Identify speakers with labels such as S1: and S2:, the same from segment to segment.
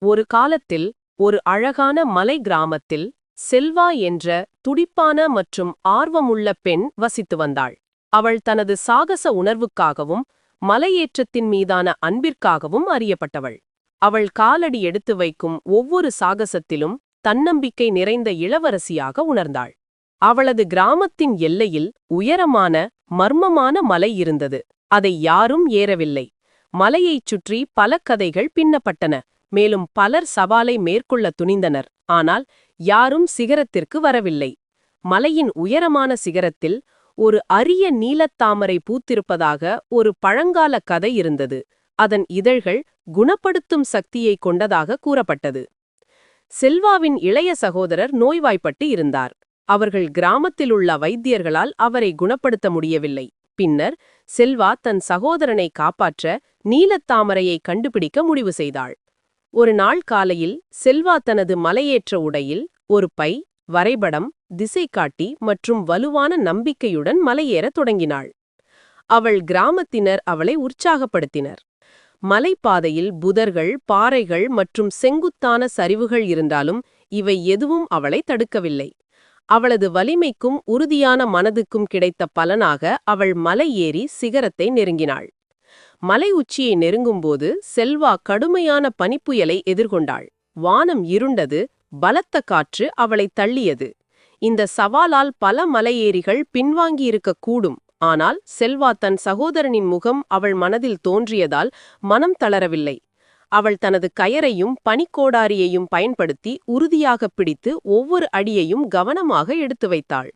S1: ஒரு காலத்தில் ஒரு அழகான மலை கிராமத்தில் செல்வா என்ற துடிப்பான மற்றும் ஆர்வமுள்ள பெண் வசித்து வந்தாள். அவள் தனது சாகச உணர்வுக்காகவும் மலையேற்றத்தின் மீதான அன்பிற்காகவும் அறியப்பட்டவள். அவள் காலடி எடுத்து வைக்கும் ஒவ்வொரு சாகசத்திலும் தன்னம்பிக்கை நிறைந்த இளவரசியாக உணர்ந்தாள். அவளது கிராமத்தின் எல்லையில் உயரமான மர்மமான மலை இருந்தது. அதை யாரும் ஏறவில்லை. மலையைச் சுற்றி பல கதைகள் பின்னப்பட்டன. மேலும் பலர் சவாலை மேற்கொள்ள துணிந்தனர். ஆனால் யாரும் சிகரத்திற்கு வரவில்லை. மலையின் உயரமான சிகரத்தில் ஒரு அரிய நீலத்தாமரை பூத்திருப்பதாக ஒரு பழங்கால கதை இருந்தது. அதன் இதழ்கள் குணப்படுத்தும் சக்தியை கொண்டதாக கூறப்பட்டது. செல்வாவின் இளைய சகோதரர் நோய்வாய்ப்பட்டு இருந்தார். அவர்கள் கிராமத்திலுள்ள வைத்தியர்களால் அவரை குணப்படுத்த முடியவில்லை. பின்னர் செல்வா தன் சகோதரனை காப்பாற்ற நீலத்தாமரையை கண்டுபிடிக்க முடிவு செய்தாள். ஒரு நாள் காலையில் செல்வா தனது மலையேற்ற உடையில் ஒரு பை, வரைபடம், திசைகாட்டி மற்றும் வலுவான நம்பிக்கையுடன் மலையேறத் தொடங்கினாள். அவள் கிராமத்தினர் அவளை உற்சாகப்படுத்தினர். மலைப்பாதையில் புதர்கள், பாறைகள் மற்றும் செங்குத்தான சரிவுகள் இருந்தாலும் இவை எதுவும் அவளை தடுக்கவில்லை. அவளது வலிமைக்கும் உறுதியான மனதுக்கும் கிடைத்த பலனாக அவள் மலை ஏறி சிகரத்தை நெருங்கினாள். மலை உச்சியை நெருங்கும்போது செல்வா கடுமையான பனிப்புயலை எதிர்கொண்டாள். வானம் இருண்டது, பலத்த காற்று அவளை தள்ளியது. இந்த சவாலால் பல மலையேறிகள் பின்வாங்கியிருக்கக்கூடும். ஆனால் செல்வா தன் சகோதரனின் முகம் அவள் மனதில் தோன்றியதால் மனம் தளரவில்லை. அவள் தனது கயரையும் பனிக்கோடாரியையும் பயன்படுத்தி உறுதியாக பிடித்து ஒவ்வொரு அடியையும் கவனமாக எடுத்து வைத்தாள்.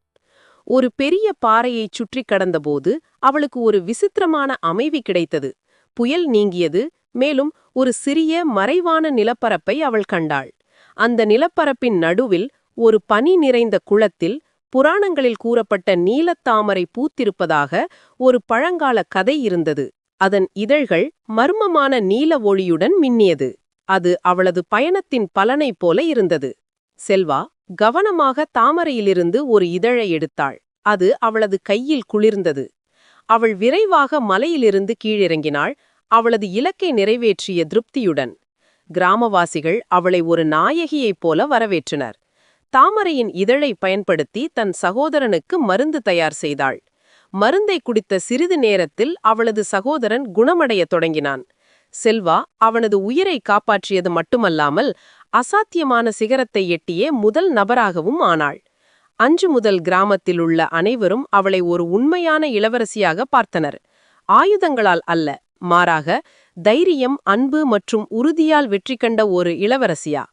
S1: ஒரு பெரிய பாறையைச் சுற்றி கடந்தபோது அவளுக்கு ஒரு விசித்திரமான அமைதி கிடைத்தது. புயல் நீங்கியது. மேலும் ஒரு சிறிய மறைவான நிலப்பரப்பை அவள் கண்டாள். அந்த நிலப்பரப்பின் நடுவில் ஒரு பனி நிறைந்த குளத்தில் புராணங்களில் கூறப்பட்ட நீலத்தாமரை பூத்திருப்பதாக ஒரு பழங்கால கதை இருந்தது. அதன் இதழ்கள் மர்மமான நீல ஒளியுடன் மின்னியது. அது அவளது பயணத்தின் பலனைப் போல இருந்தது. செல்வா கவனமாக தாமரையிலிருந்து ஒரு இதழை எடுத்தாள். அது அவளது கையில் குளிர்ந்தது. அவள் விரைவாக மலையிலிருந்து கீழிறங்கினாள், அவளது இலக்கை நிறைவேற்றிய திருப்தியுடன். கிராமவாசிகள் அவளை ஒரு நாயகியைப் போல வரவேற்றனர். தாமரையின் இதழை பயன்படுத்தி தன் சகோதரனுக்கு மருந்து தயார் செய்தாள். மருந்தை குடித்த சிறிது நேரத்தில் அவளது சகோதரன் குணமடையத் தொடங்கினான். செல்வா அவனது உயிரை காப்பாற்றியது மட்டுமல்லாமல் அசாத்தியமான சிகரத்தை எட்டிய முதல் நபராகவும் ஆனாள். அன்று முதல் கிராமத்தில் உள்ள அனைவரும் அவளை ஒரு உண்மையான இளவரசியாக பார்த்தனர். ஆயுதங்களால் அல்ல, மாறாக தைரியம், அன்பு மற்றும் உறுதியால் வெற்றி கண்ட ஒரு இளவரசியா.